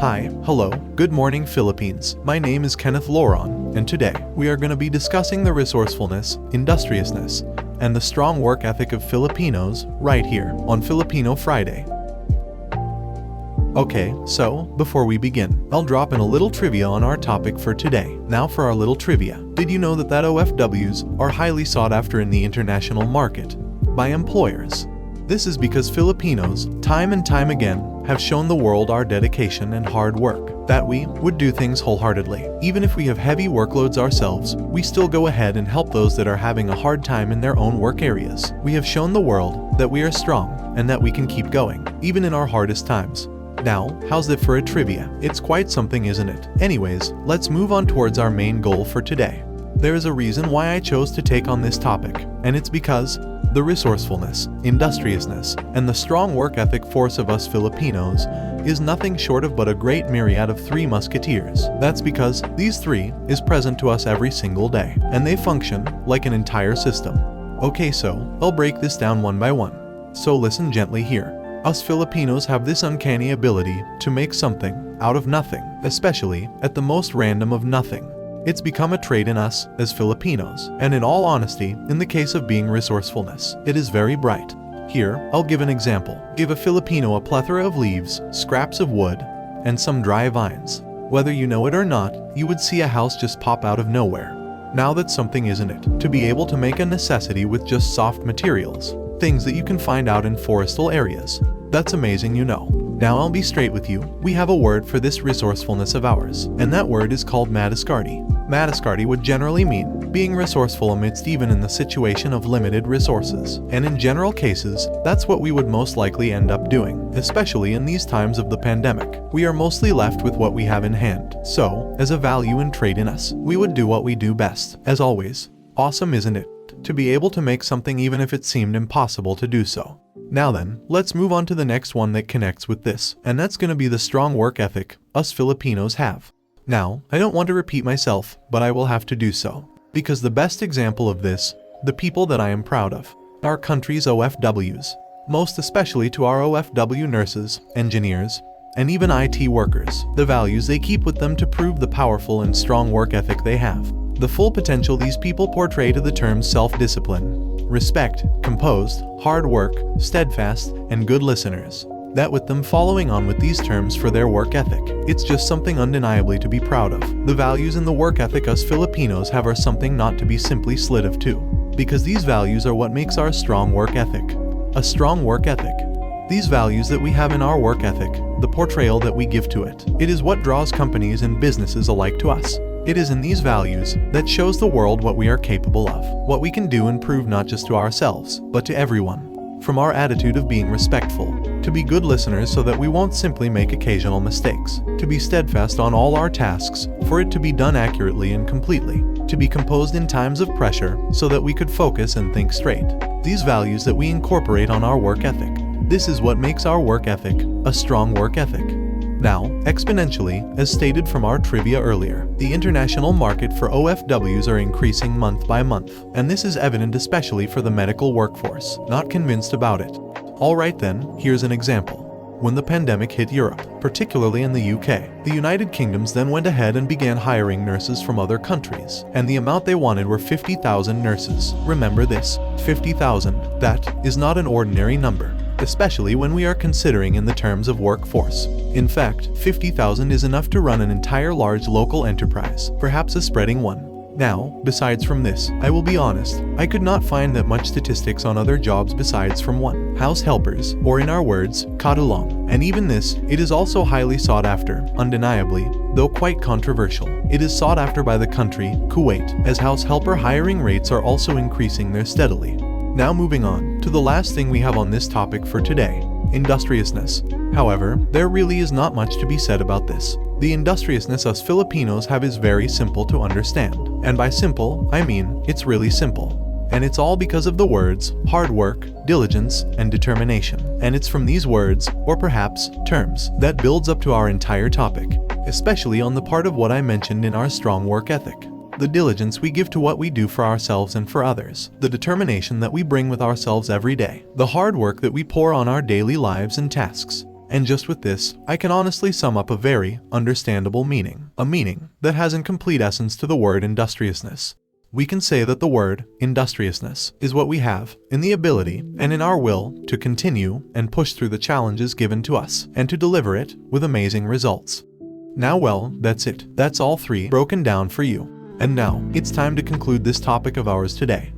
Hi, hello, good morning Philippines. My name is Kenneth Loron, and today we are going to be discussing the resourcefulness, industriousness, and the strong work ethic of Filipinos right here on Filipino Friday. Okay, so before we begin, I'll drop in a little trivia on our topic for today. Now for our little trivia. Did you know that OFWs are highly sought after in the international market by employers? This is because Filipinos, time and time again, have shown the world our dedication and hard work, that we would do things wholeheartedly. Even if we have heavy workloads ourselves, we still go ahead and help those that are having a hard time in their own work areas. We have shown the world that we are strong and that we can keep going, even in our hardest times. Now, how's it for a trivia? It's quite something, isn't it? Anyways, let's move on towards our main goal for today. There is a reason why I chose to take on this topic, and it's because the resourcefulness, industriousness, and the strong work ethic force of us Filipinos is nothing short of but a great myriad of three musketeers. That's because these three is present to us every single day, and they function like an entire system. Okay, so I'll break this down one by one. So listen gently here. Us Filipinos have this uncanny ability to make something out of nothing, especially at the most random of nothing. It's become a trait in us as Filipinos, and in all honesty, in the case of being resourcefulness, it is very bright. Here, I'll give an example. Give a Filipino a plethora of leaves, scraps of wood, and some dry vines. Whether you know it or not, you would see a house just pop out of nowhere. Now that's something, isn't it? To be able to make a necessity with just soft materials, things that you can find out in forestal areas. That's amazing, you know. Now I'll be straight with you. We have a word for this resourcefulness of ours, and that word is called madiscarte. Madiscarte would generally mean being resourceful amidst even in the situation of limited resources. And in general cases, that's what we would most likely end up doing, especially in these times of the pandemic. We are mostly left with what we have in hand. So, as a value and trait in us, we would do what we do best. As always, awesome, isn't it? To be able to make something even if it seemed impossible to do so. Now then, let's move on to the next one that connects with this, and that's going to be the strong work ethic us Filipinos have. Now, I don't want to repeat myself, but I will have to do so, because the best example of this, the people that I am proud of, our country's OFWs, most especially to our OFW nurses, engineers, and even IT workers, the values they keep with them to prove the powerful and strong work ethic they have. The full potential these people portray to the terms self-discipline, respect, composed, hard work, steadfast, and good listeners. That with them following on with these terms for their work ethic, it's just something undeniably to be proud of. The values and the work ethic us Filipinos have are something not to be simply slid of to, because these values are what makes our strong work ethic. A strong work ethic. These values that we have in our work ethic, the portrayal that we give to it, it is what draws companies and businesses alike to us. It is in these values that shows the world what we are capable of, what we can do and prove not just to ourselves, but to everyone. From our attitude of being respectful, to be good listeners so that we won't simply make occasional mistakes, to be steadfast on all our tasks, for it to be done accurately and completely, to be composed in times of pressure so that we could focus and think straight. These values that we incorporate on our work ethic. This is what makes our work ethic a strong work ethic. Now, exponentially, as stated from our trivia earlier, the international market for OFWs are increasing month by month, and this is evident especially for the medical workforce. Not convinced about it? Alright then, here's an example. When the pandemic hit Europe, particularly in the UK, the United Kingdoms then went ahead and began hiring nurses from other countries, and the amount they wanted were 50,000 nurses. Remember this, 50,000. That is not an ordinary number, especially when we are considering in the terms of workforce. In fact, 50,000 is enough to run an entire large local enterprise, perhaps a spreading one. Now, besides from this, I will be honest, I could not find that much statistics on other jobs besides from one. House helpers, or in our words, katulong. And even this, it is also highly sought after, undeniably, though quite controversial. It is sought after by the country, Kuwait, as house helper hiring rates are also increasing there steadily. Now moving on to the last thing we have on this topic for today, industriousness. However, there really is not much to be said about this. The industriousness us Filipinos have is very simple to understand. And by simple, I mean it's really simple. And it's all because of the words hard work, diligence, and determination. And it's from these words, or perhaps terms, that builds up to our entire topic, especially on the part of what I mentioned in our strong work ethic. The diligence we give to what we do for ourselves and for others, the determination that we bring with ourselves every day, the hard work that we pour on our daily lives and tasks, And just with this, I can honestly sum up a very understandable meaning, a meaning that has in complete essence to the word industriousness. We can say that the word industriousness is what we have in the ability and in our will to continue and push through the challenges given to us and to deliver it with amazing results. Now well, that's it. That's all three broken down for you. And now, it's time to conclude this topic of ours today.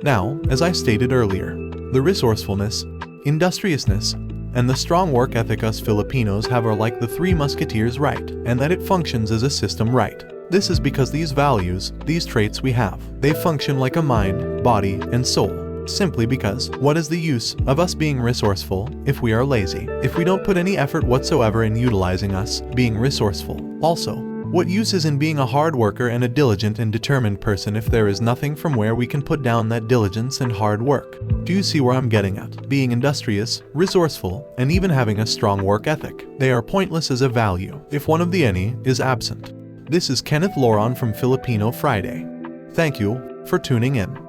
Now, as I stated earlier, the resourcefulness, industriousness, and the strong work ethic us Filipinos have are like the three musketeers, right? And that it functions as a system, right? This is because these values, these traits we have, they function like a mind, body, and soul. Simply because, what is the use of us being resourceful if we are lazy? If we don't put any effort whatsoever in utilizing us being resourceful? Also, what use is in being a hard worker and a diligent and determined person if there is nothing from where we can put down that diligence and hard work? Do you see where I'm getting at? Being industrious, resourceful, and even having a strong work ethic, they are pointless as a value if one of the any is absent. This is Kenneth Loron from Filipino Friday. Thank you for tuning in.